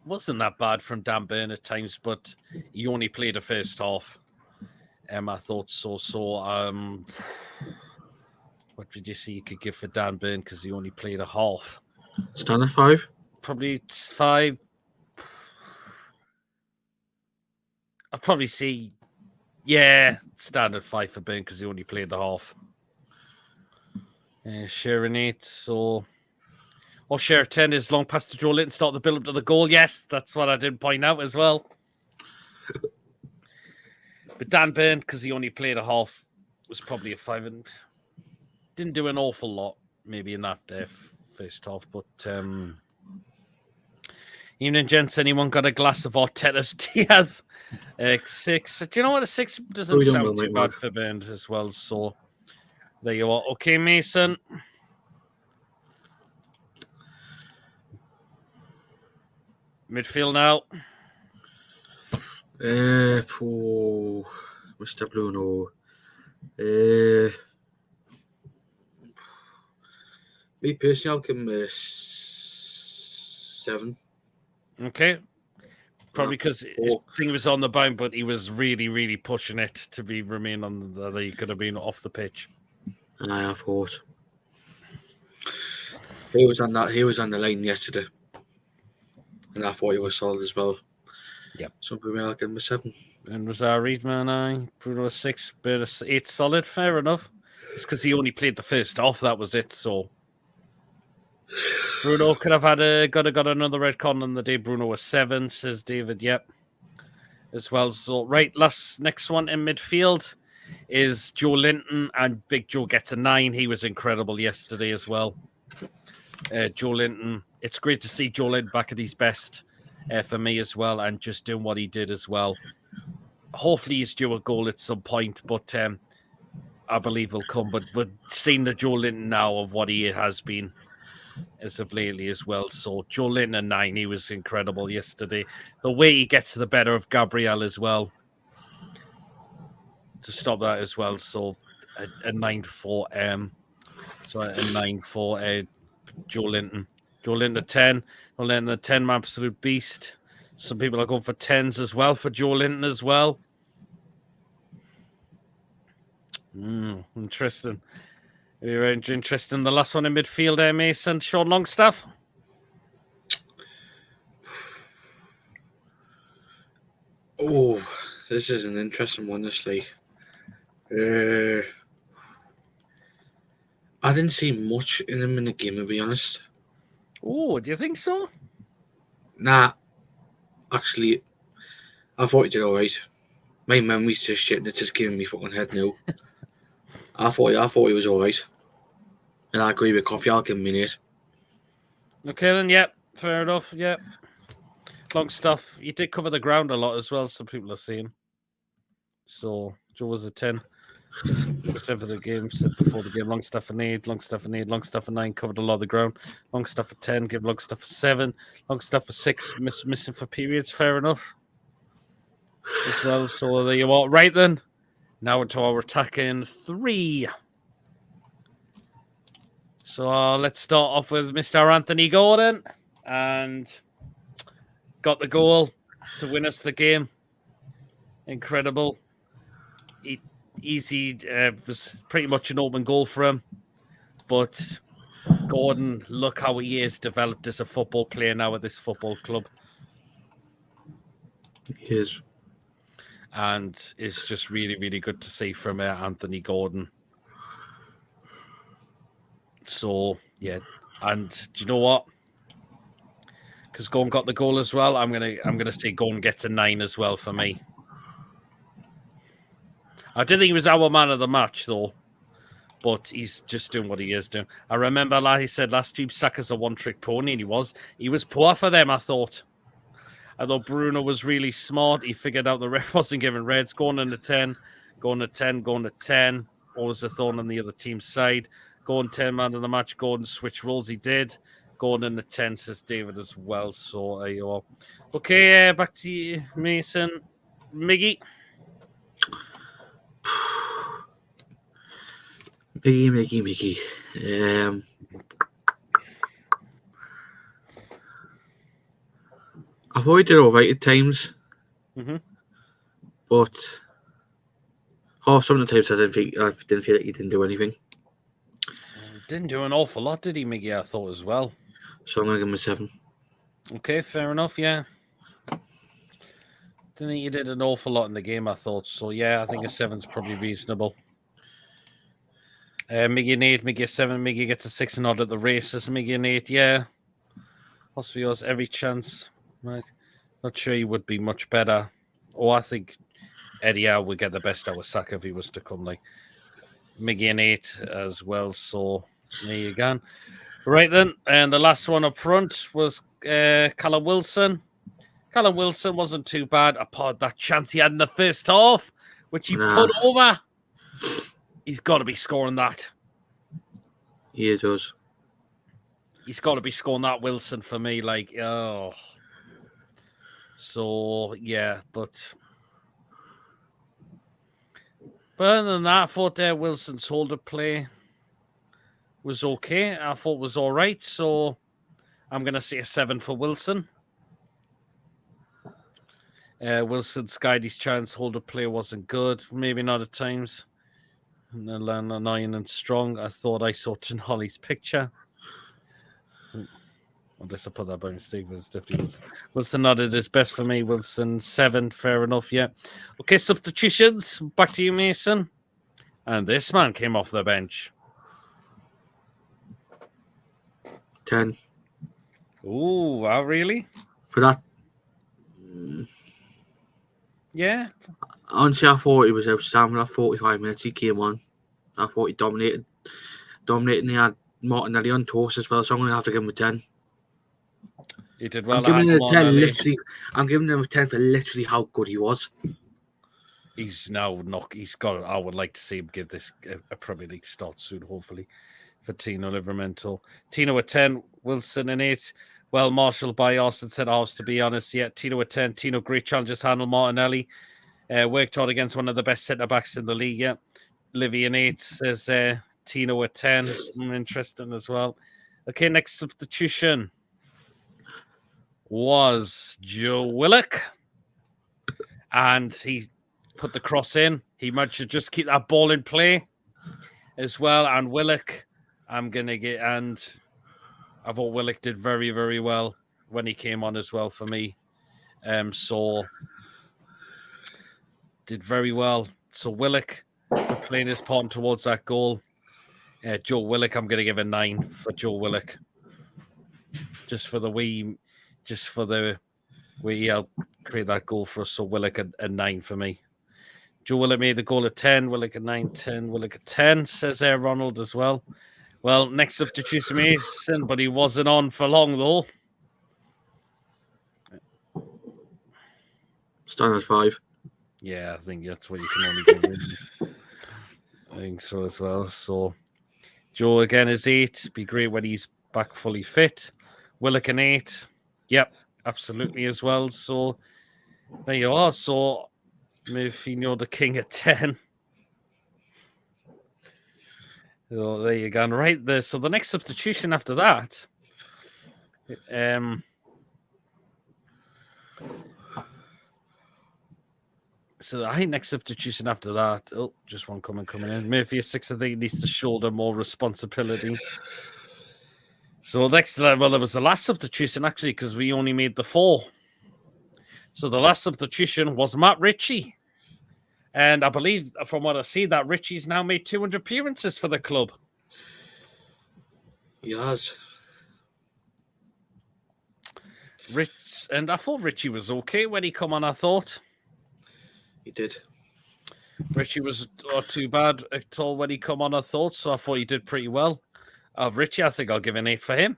wasn't that bad from Dan Burn at times, but he only played the first half. I thought so. What did you see you could give for Dan Burn because he only played a half? Standard 5? Probably 5. I'd probably see, standard 5 for Burn because he only played the half. Share an 8, so... Or share 10 is long pass to Joe Linton, start the build-up to the goal. Yes, that's what I did point out as well. But Dan Burn, because he only played a half, was probably a 5 and... Didn't do an awful lot, maybe in that first half, but evening, gents. Anyone got a glass of Arteta's Diaz? 6. Do you know what? A 6 doesn't sound too bad for Burn as well. So there you are. Okay, Mason. Midfield now. Mr. Bruno. Me personally, I'll give him a 7. Okay. probably because his thing was on the bound, but he was really, really pushing it to remain on the. He could have been off the pitch. And I thought he was on that. He was on the line yesterday, and I thought he was solid as well. Yep. So I'll give him a 7. And was our Reedman, Bruno a 6, but a 8 solid. Fair enough. It's because he only played the first half. That was it. So Bruno could have had got another red card on the day. Bruno was 7, says David. Yep. As well. So right, next one in midfield is Joe Linton, and Big Joe gets a 9. He was incredible yesterday as well. Joe Linton. It's great to see Joe Linton back at his best for me as well, and just doing what he did as well. Hopefully he's due a goal at some point, but I believe will come. But we're seeing the Joe Linton now of what he has been as of lately as well. So Joe Linton a 9, he was incredible yesterday. The way he gets to the better of Gabriel as well to stop that as well. So a 9 for so a 9 for Joe Linton. Joe Linton a 10. Joe Linton a 10, absolute beast. Some people are going for 10s as well for Joe Linton as well. Interesting. Very interesting. The last one in midfield, Mason, Sean Longstaff. Oh, this is an interesting one. This I didn't see much in him in the game, to be honest. Oh, do you think so? Nah, actually, I thought he did all right. My memory's just shit. It's just giving me fucking head now. I thought he was all right, and I agree with Coffee. I'll give him an 8. Okay, then. Yep, fair enough. Yep. Longstaff. He did cover the ground a lot as well. Some people are saying. So Joe was a 10. Except for the game, said before the game, Longstaff an 8, Longstaff an 8, Longstaff a 9, covered a lot of the ground. Longstaff a 10, give Longstaff a 7, Longstaff a 6, missing for periods, fair enough. As well, so there you are. Right then, now into our attacking 3. So let's start off with Mr. Anthony Gordon, and got the goal to win us the game. Incredible. Easy, was pretty much an open goal for him. But Gordon, look how he is developed as a football player now at this football club. He is. And it's just really, really good to see from Anthony Gordon. So, yeah. And do you know what? Because Gordon got the goal as well, I'm gonna say Gordon gets a 9 as well for me. I did think he was our man of the match, though. But he's just doing what he is doing. I remember, like he said last year, Saka's a one-trick pony, and he was poor for them, I thought. I thought Bruno was really smart. He figured out the ref wasn't giving reds. Going in the 10, going to 10, going to 10. Always a thorn on the other team's side. Going 10 man of the match. Gordon switch roles. He did. Going in the 10, says David as well. So there you are. Okay, back to you, Mason. Miggy. Mickey. I thought he did all right at times, but some of the times I didn't feel like he didn't do anything. Didn't do an awful lot, did he, Miggy? I thought as well. So I'm gonna give him a 7. Okay, fair enough. Yeah. Didn't think you did an awful lot in the game, I thought. So yeah, I think a 7's probably reasonable. Miggy an 8, Miggy a 7, Miggy gets a 6 and odd at the races. Miggy an 8, yeah. Possibly yours every chance. Right. Not sure he would be much better. Oh, I think Eddie Howe would get the best out of Saka if he was to come. Like Miggy an 8 as well. So there you go. Right then, and the last one up front was Callum Wilson. Callum Wilson wasn't too bad apart that chance he had in the first half, which he put over. He's got to be scoring that. Yeah, it does. He's got to be scoring that, Wilson, for me. Like, oh. So, yeah, but other than that, I thought Wilson's hold of play was okay. I thought was all right. So, I'm going to say a 7 for Wilson. Wilson skied his chance. Holder play wasn't good. Maybe not at times. And then land on iron and strong. I thought I saw Tin Holly's picture. Unless I put that by mistake, but it's definitely Wilson. Wilson not at his best for me. Wilson 7, fair enough, yeah. Okay, substitutions. Back to you, Mason. And this man came off the bench. 10. Ooh, wow, really? For that, Yeah. honestly, I thought he was outstanding. That 45 minutes he came on. I thought he dominated. He had Martinelli on toast as well, so I'm going to have to give him a 10. He did well. I'm giving him a 10 literally. I'm giving him a 10 for literally how good he was. He's now not. He's got. I would like to see him give this a Premier League start soon, hopefully, for Tino Livramento. Tino a 10, Wilson an 8. Well marshalled by Austin said ours, to be honest. Yeah, Tino a 10. Tino, great challenges handle Martinelli. Worked hard against one of the best centre backs in the league. Yeah, Livy an 8 says Tino a 10. Interesting as well. Okay, next substitution was Joe Willock, and he put the cross in. He might should just keep that ball in play as well. And Willock, I'm gonna get, and I thought Willock did very, very well when he came on as well for me. So did very well. So Willock playing his part towards that goal. Joe Willock, I'm gonna give a 9 for Joe Willock, just for the way I'll create that goal for us. So Willock a 9 for me. Joe Willock made the goal at 10. Willock a 9, 10. Willock a 10, says Ronald as well. Well, next substitution Mason, but he wasn't on for long though. Standard 5. Yeah, I think that's what you can only give him. I think so as well. So Joe again is 8. Be great when he's back fully fit. Willock an 8. Yep, absolutely as well. So there you are. So Mourinho the King at 10. So there you go. And right there. So the next substitution after that, so I think next substitution after that. Oh, just one coming in. Murphy 6. I think he needs to shoulder more responsibility. So next, well, there was the last substitution actually because we only made the 4. So the last substitution was Matt Ritchie. And I believe, from what I see, that Ritchie's now made 200 appearances for the club. He has. And I thought Ritchie was okay when he come on, I thought. He did. Ritchie was not too bad at all when he come on, I thought. So I thought he did pretty well. Ritchie, I think I'll give an 8 for him.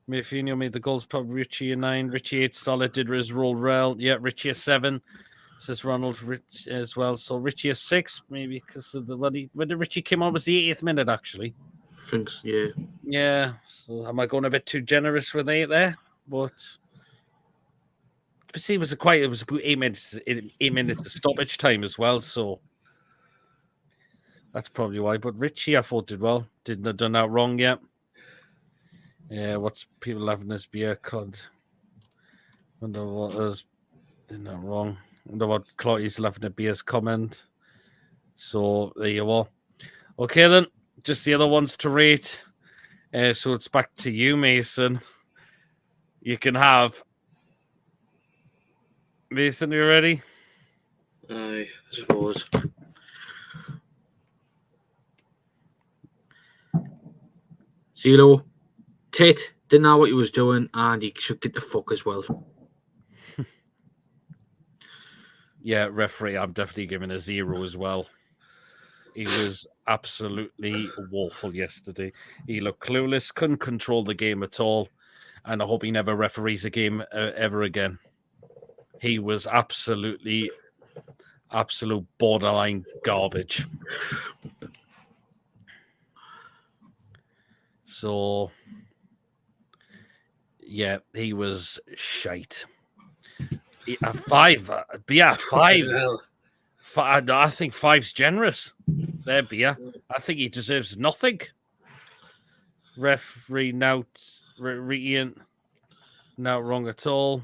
Mourinho made the goals, probably Ritchie a 9. Ritchie 8, solid, did his role well. Yeah, Ritchie a 7. Says Ronald Rich as well. So Ritchie a 6, maybe because of the when Ritchie came on was the 8th minute actually. Thanks, yeah. Yeah. So am I going a bit too generous with 8 there? But see, it was about 8 minutes. 8 minutes of stoppage time as well. So that's probably why. But Ritchie, I thought did well. Didn't have done that wrong yet. Yeah. What's people having this beer called? Wonder what is not wrong. Wonder what Clotty's laughing at beer's comment. So there you are. Okay then, just the other ones to rate. So it's back to you, Mason. You can have Mason. You ready? I suppose. Zero. Tit didn't know what he was doing, and he should get the fuck as well. Yeah, referee, I'm definitely giving a 0 as well. He was absolutely woeful yesterday. He looked clueless, couldn't control the game at all, and I hope he never referees a game ever again. He was absolute borderline garbage. So, yeah, he was shite. A 5. Yeah, 5. I think 5's generous. There, Beer. I think he deserves nothing. Referee now, not wrong at all.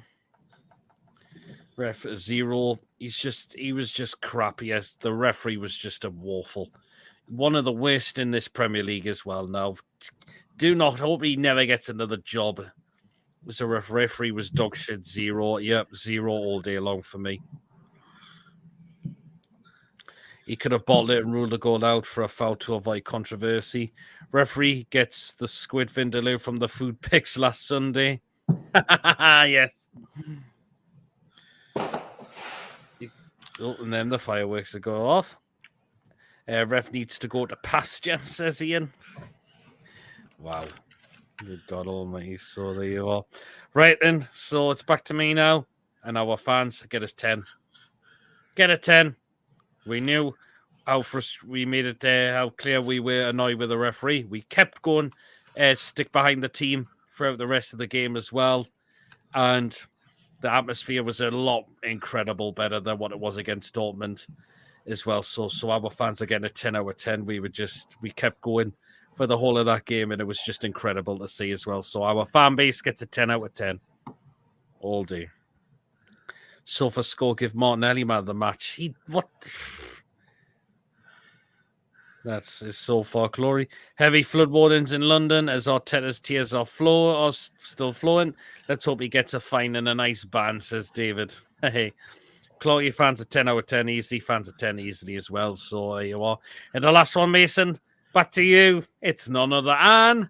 Ref 0. He was just crappy. Yes, the referee was just a woeful. One of the worst in this Premier League as well. Now, do not hope he never gets another job. So referee was dog shit 0. Yep, 0 all day long for me. He could have bottled it and ruled a goal out for a foul to avoid controversy. Referee gets the squid vindaloo from the food pics last Sunday. Yes. Oh, and then the fireworks go off. Ref needs to go to pasture, says Ian. Wow. Good God almighty. So there you are. Right then. So it's back to me now. And our fans, get us 10. Get a 10. We knew we made it how clear we were annoyed with the referee. We kept going, stick behind the team throughout the rest of the game as well. And the atmosphere was a lot incredible better than what it was against Dortmund as well. So our fans are getting a 10 out of 10. We kept going for the whole of that game, and it was just incredible to see as well. So our fan base gets a 10 out of 10 all day. So for score, give Martinelli man of the match. That's his so far glory. Heavy flood warnings in London as Arteta's tears are still flowing. Let's hope he gets a fine and a nice ban, says David. Hey, Clarky fans a 10 out of 10 easy, fans a 10 easily as well. So there you are. And the last one, Mason, back to you. It's none other than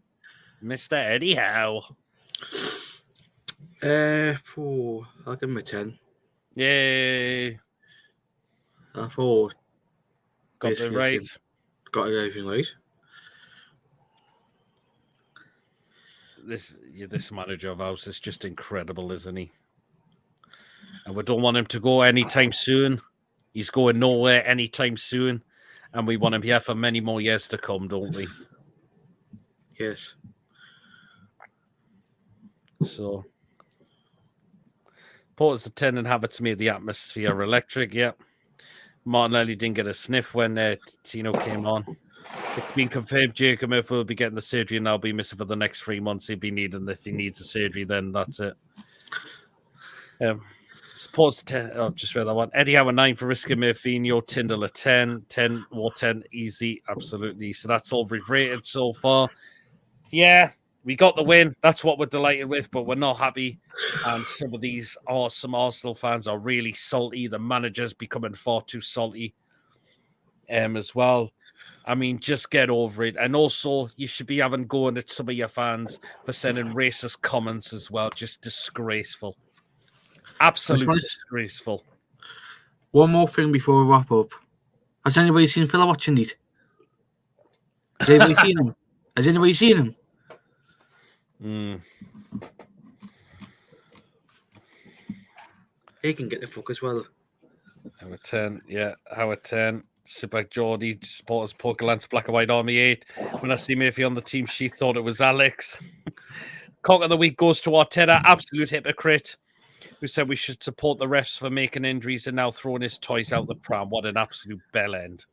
Mr. Eddie Howe. I'll give him a 10. Yay. I thought Got it right. Got everything right. This manager of ours is just incredible, isn't he? And we don't want him to go anytime soon. He's going nowhere anytime soon. And we want him here for many more years to come, don't we? Yes. So, Porter's a 10 and habits made the atmosphere electric. Yep. Martinelli didn't get a sniff when Tino came on. It's been confirmed Jacob Murphy will be getting the surgery and I'll be missing for the next 3 months. He'll be needing. If he needs the surgery, then that's it. Supports 10. Oh, just read that one. Eddie Howe 9 for risking Murphinho. Tyndall a 10. 10 or 10 easy. Absolutely. So that's all we've rated so far. Yeah, we got the win. That's what we're delighted with, but we're not happy. And some Arsenal fans are really salty. The manager's becoming far too salty as well. I mean, just get over it. And also, you should be having going at some of your fans for sending racist comments as well. Just disgraceful. Absolutely disgraceful. One more thing before we wrap up. Has anybody seen Phil watching it? Has anybody seen him? Has anybody seen him? He can get the fuck as well. Howard 10, yeah. Howard 10. Sit back, Geordie. Supporters, Poker Lance, Black and White Army 8. When I see Murphy on the team, she thought it was Alex. Cock of the week goes to Arteta, absolute hypocrite, who said we should support the refs for making injuries and now throwing his toys out the pram. What an absolute bell end.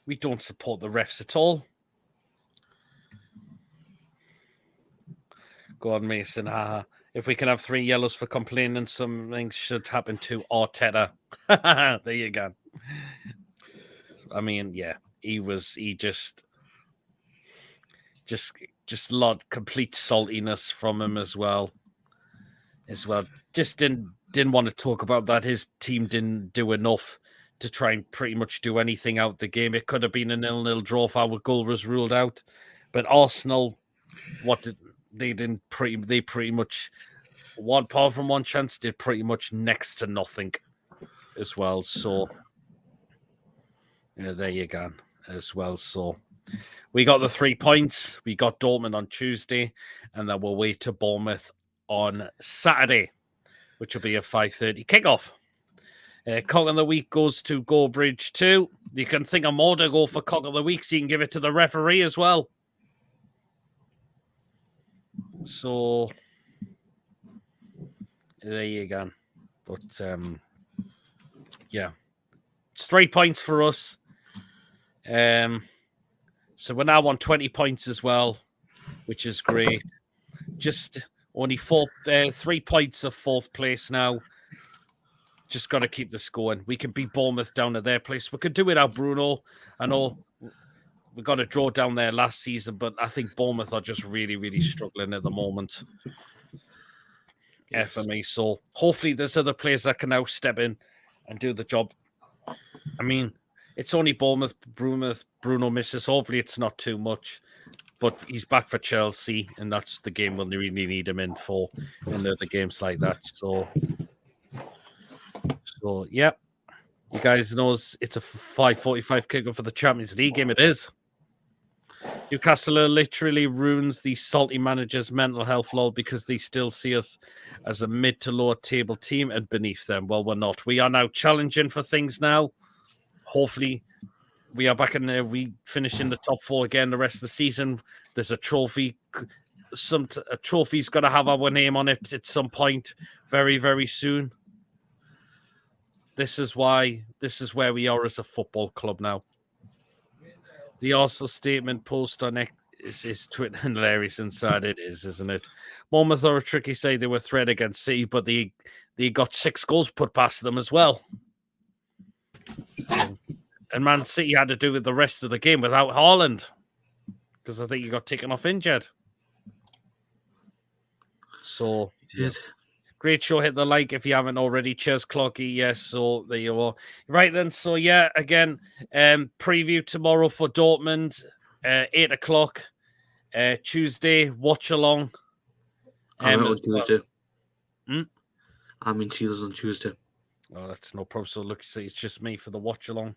We don't support the refs at all. Go on, Mason. Haha. If we can have 3 yellows for complaining, something should happen to Arteta. There you go. I mean, yeah, he just a lot complete saltiness from him as well. Just didn't want to talk about that. His team didn't do enough to try and pretty much do anything out the game. It could have been a 0-0 draw if our goal was ruled out. But Arsenal, they pretty much, apart from one chance, did pretty much next to nothing as well. So yeah, there you go as well. So we got the 3 points. We got Dortmund on Tuesday, and then we'll wait to Bournemouth on Saturday, which will be a 5:30 kickoff. Cock of the week goes to Goldbridge 2. You can think of more to go for Cock of the week, so you can give it to the referee as well. So there you go. But yeah, it's 3 points for us. So we're now on 20 points as well, which is great. just only 3 points of 4th place now. Just got to keep this going. We can beat Bournemouth down at their place. We could do it without Bruno. I know we got a draw down there last season, but I think Bournemouth are just really, really struggling at the moment. Yes. For me. So hopefully there's other players that can now step in and do the job. I mean, it's only Bournemouth, Bruno misses. Hopefully it's not too much. But he's back for Chelsea, and that's the game we'll really need him in for in other games like that. So yeah. You guys know it's a 5:45 kickoff for the Champions League game. It is. Newcastle literally ruins the salty manager's mental health, lol, because they still see us as a mid to lower table team and beneath them. Well, we're not. We are now challenging for things now. Hopefully, we are back in there. We finish in the top 4 again the rest of the season. There's a trophy. A trophy's got to have our name on it at some point very, very soon. This is where we are as a football club now. The Arsenal statement post on X is Twitter hilarious inside it is, isn't it? Bournemouth are a tricky side. They were a threat against City, but they got 6 goals put past them as well. And Man City had to do with the rest of the game without Haaland because I think he got taken off injured. So, He did. Great show. Hit the like if you haven't already. Cheers, Clocky. Yes, so there you are. Right then, so yeah, again, preview tomorrow for Dortmund, 8 o'clock, Tuesday, watch along. I'm on Tuesday. Well. I'm in Cheetahs on Tuesday. Oh, that's no problem. So look, see, it's just me for the watch along.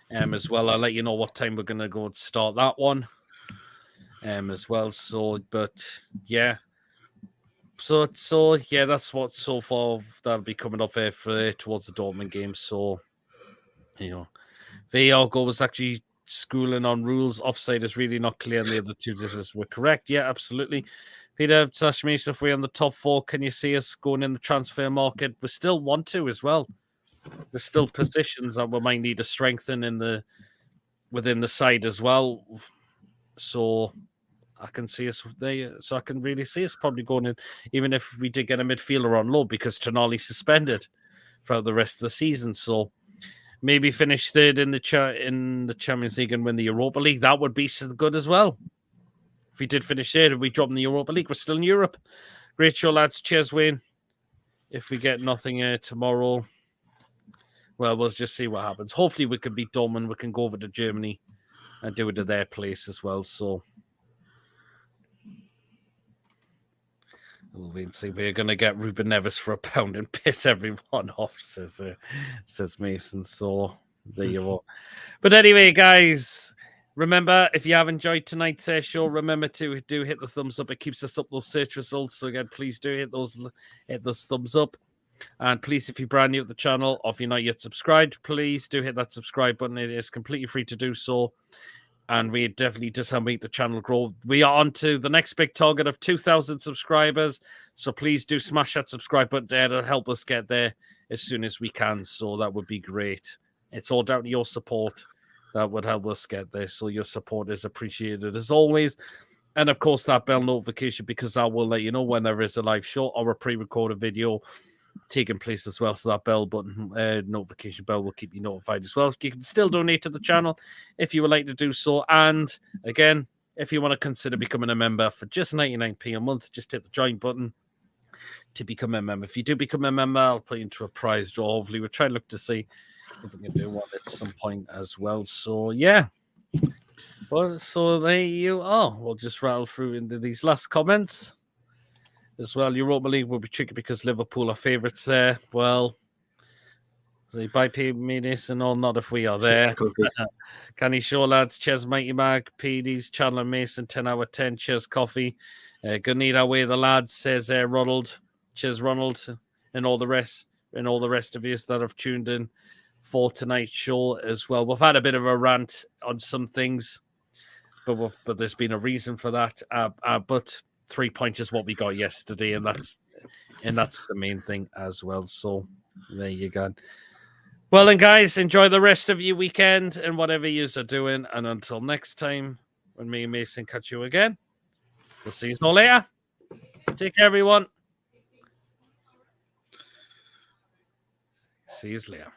As well, I'll let you know what time we're gonna go and start that one. As well. So, but yeah. So yeah, that's what so far that'll be coming up here for towards the Dortmund game. So, VAR was actually schooling on rules. Offside is really not clear, and the other 2 decisions were correct. Yeah, absolutely. Peter Sash Mason, if we're on the top 4, can you see us going in the transfer market? We still want to as well. There's still positions that we might need to strengthen within the side as well. So I can see us there. So I can really see us probably going in, even if we did get a midfielder on loan because Tonali's suspended throughout the rest of the season. So maybe finish 3rd in the Champions League and win the Europa League. That would be good as well. If we did finish 3rd and we drop in the Europa League, we're still in Europe. Great show, lads. Cheers, Wayne. If we get nothing tomorrow, well, we'll just see what happens. Hopefully we can beat Dortmund. We can go over to Germany and do it at their place as well. So we'll wait and see. We're going to get Ruben Neves for £1 and piss everyone off, says Mason. So there you are. But anyway, guys, remember, if you have enjoyed tonight's show, remember to hit the thumbs up. It keeps us up those search results. So again, please do hit those thumbs up. And please, if you're brand new to the channel or if you're not yet subscribed, please do hit that subscribe button. It is completely free to do so. And we definitely just help make the channel grow. We are on to the next big target of 2,000 subscribers. So please do smash that subscribe button there to help us get there as soon as we can. So that would be great. It's all down to your support that would help us get there. So your support is appreciated as always. And of course, that bell notification, because I will let you know when there is a live show or a pre-recorded video taking place as well. So that bell button, notification bell, will keep you notified as well. You can still donate to the channel if you would like to do so. And again, if you want to consider becoming a member for just 99p a month, just hit the join button to become a member. If you do become a member, I'll put you into a prize draw. Hopefully, we'll try and look to see if we can do one at some point as well. So yeah. Well, so there you are. We'll just rattle through into these last comments as well. Europa League will be tricky because Liverpool are favourites there. Well, so by me this and all, not if we are there. Can you show, lads? Cheers, Mighty Mag, PD's, Chandler Mason, 10 out of 10. Cheers, Coffee. Good need our way, the lads, says Ronald. Cheers, Ronald, and all the rest of you that have tuned in for tonight's show as well. We've had a bit of a rant on some things, but there's been a reason for that. But 3 points is what we got yesterday, and that's the main thing as well. So there you go. Well then, guys, enjoy the rest of your weekend and whatever you are doing. And until next time, when me and Mason catch you again, we'll see you all later. Take care, everyone. See you later.